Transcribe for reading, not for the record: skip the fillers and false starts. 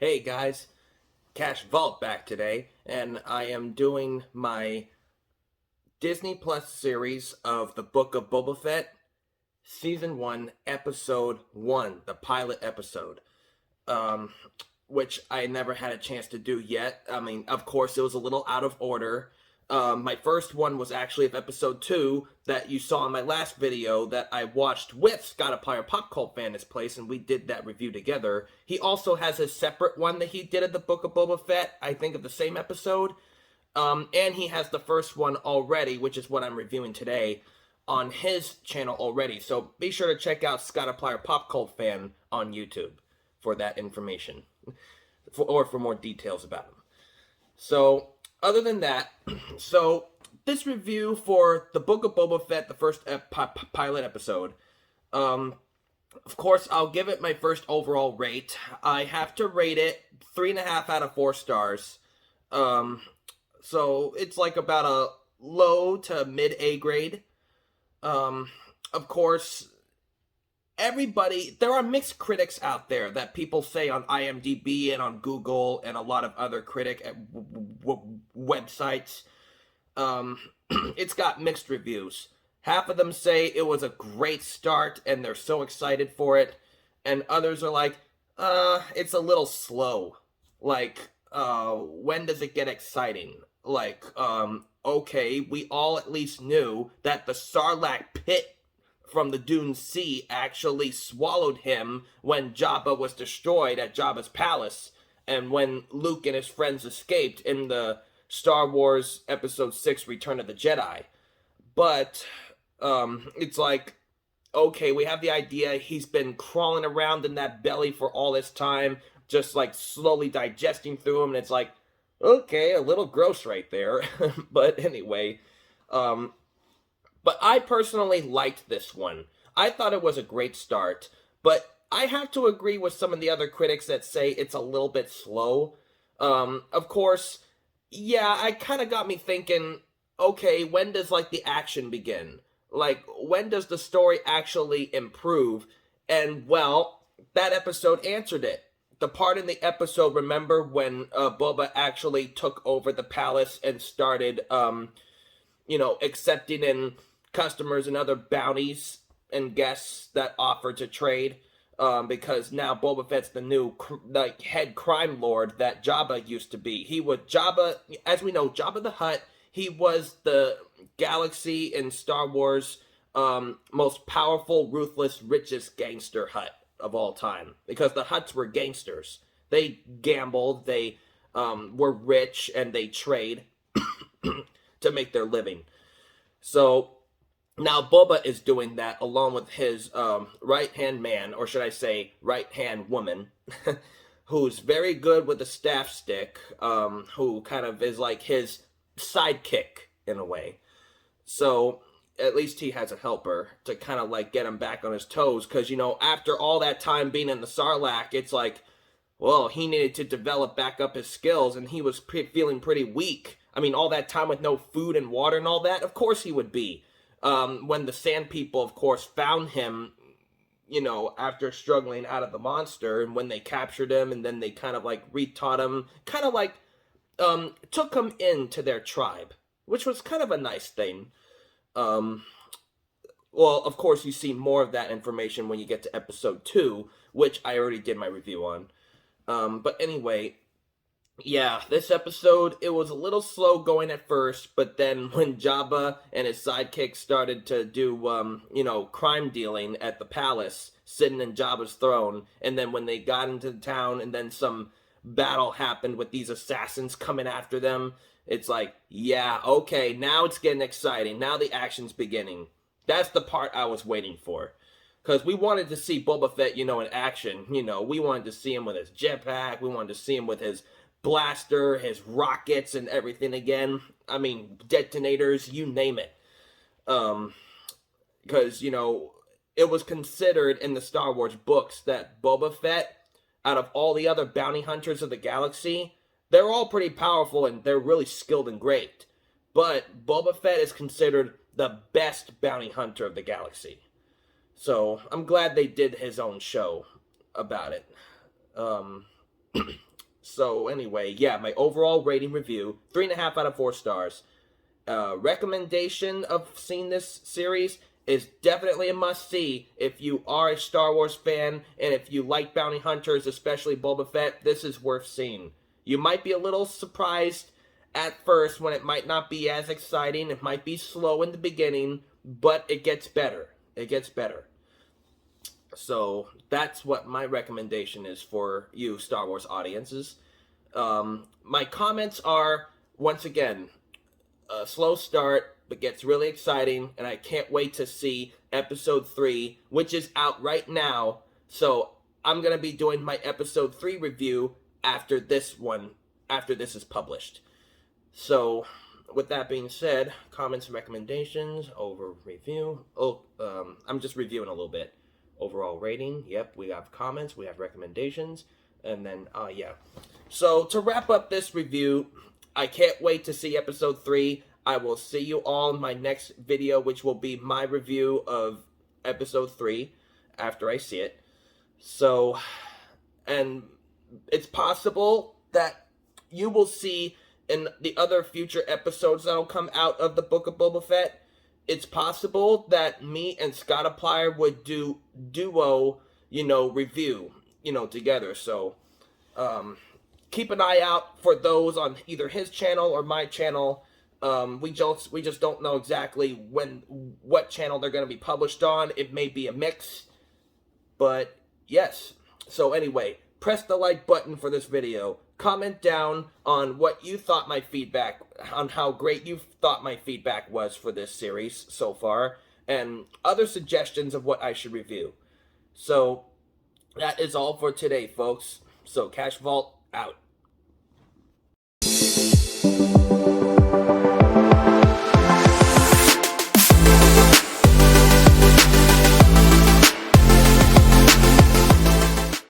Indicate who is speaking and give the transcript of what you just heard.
Speaker 1: Hey guys, Cash Vault back today, and I am doing my Disney Plus series of the Book of Boba Fett, Season 1, Episode 1, the pilot episode, um, which I never had a chance to do yet. I mean, of course, it was a little out of order. My first one was actually of Episode 2 that you saw in my last video that I watched with Scott Applier Pop Cult Fan This Place, and we did that review together. He also has a separate one that he did of the Book of Boba Fett, I think of the same episode. And he has the first one already, which is what I'm reviewing today, on his channel already. So be sure to check out Scott Applier Pop Cult Fan on YouTube for that information, or for more details about him. So, other than that, so this review for the Book of Boba Fett, the first pilot episode, of course, I'll give it my first overall rate. I have to rate it 3.5 out of 4 stars. So it's like about a low to mid A grade. Of course, there are mixed critics out there that people say on IMDb and on Google and a lot of other critic websites. It's got mixed reviews. Half of them say it was a great start and they're so excited for it, and others are like, it's a little slow. Like, when does it get exciting? Like, okay, we all at least knew that the Sarlacc pit from the Dune Sea actually swallowed him when Jabba was destroyed at Jabba's palace, and when Luke and his friends escaped in the Star Wars Episode 6 Return of the Jedi. But, it's like, okay, we have the idea he's been crawling around in that belly for all this time, just like slowly digesting through him, and it's like, okay, a little gross right there. But anyway, but I personally liked this one. I thought it was a great start, but I have to agree with some of the other critics that say it's a little bit slow. Of course, yeah, it kind of got me thinking, okay, when does, like, the action begin? Like, when does the story actually improve? And, well, that episode answered it. The part in the episode, remember, when Boba actually took over the palace and started, accepting in customers and other bounties and guests that offer to trade, because now Boba Fett's the new head crime lord that Jabba used to be. He was Jabba, as we know, Jabba the Hutt. He was the galaxy in Star Wars most powerful, ruthless, richest gangster Hutt of all time, because the Hutts were gangsters. They gambled, they were rich, and they trade to make their living. So now Boba is doing that along with his right-hand man, or should I say right-hand woman, who's very good with the staff stick, who kind of is like his sidekick in a way. So at least he has a helper to kind of like get him back on his toes, because, after all that time being in the Sarlacc, it's like, well, he needed to develop back up his skills, and he was feeling pretty weak. I mean, all that time with no food and water and all that, of course he would be. When the Sand People, of course, found him, after struggling out of the monster, and when they captured him, and then they kind of like retaught him, kind of like took him into their tribe, which was kind of a nice thing. Well, of course, you see more of that information when you get to Episode 2, which I already did my review on. But anyway, yeah, this episode, it was a little slow going at first, but then when Jabba and his sidekick started to do, crime dealing at the palace, sitting in Jabba's throne, and then when they got into the town, and then some battle happened with these assassins coming after them, it's like, yeah, okay, now it's getting exciting. Now the action's beginning. That's the part I was waiting for. Because we wanted to see Boba Fett, in action. We wanted to see him with his jetpack. We wanted to see him with his blaster, his rockets, and everything again. I mean, detonators, you name it. Because, it was considered in the Star Wars books that Boba Fett, out of all the other bounty hunters of the galaxy, they're all pretty powerful and they're really skilled and great. But Boba Fett is considered the best bounty hunter of the galaxy. So I'm glad they did his own show about it. So anyway, yeah, my overall rating review, 3.5 out of 4 stars. Recommendation of seeing this series is definitely a must-see if you are a Star Wars fan, and if you like bounty hunters, especially Boba Fett, this is worth seeing. You might be a little surprised at first when it might not be as exciting, it might be slow in the beginning, but it gets better. It gets better. So that's what my recommendation is for you Star Wars audiences. My comments are, once again, a slow start, but gets really exciting, and I can't wait to see episode 3, which is out right now. So I'm going to be doing my episode 3 review after this is published. So with that being said, comments and recommendations over review. I'm just reviewing a little bit. Overall rating, yep, we have comments, we have recommendations, and then, yeah. So to wrap up this review, I can't wait to see episode 3. I will see you all in my next video, which will be my review of episode 3 after I see it. So, and it's possible that you will see in the other future episodes that'll come out of the Book of Boba Fett, it's possible that me and Scottiplier would do duo, review, together. So, keep an eye out for those on either his channel or my channel. We just don't know exactly what channel they're going to be published on. It may be a mix, but yes. So anyway, press the like button for this video. Comment down on what you thought my feedback, on how great you thought my feedback was for this series so far, and other suggestions of what I should review. So that is all for today, folks. So Cash Vault out.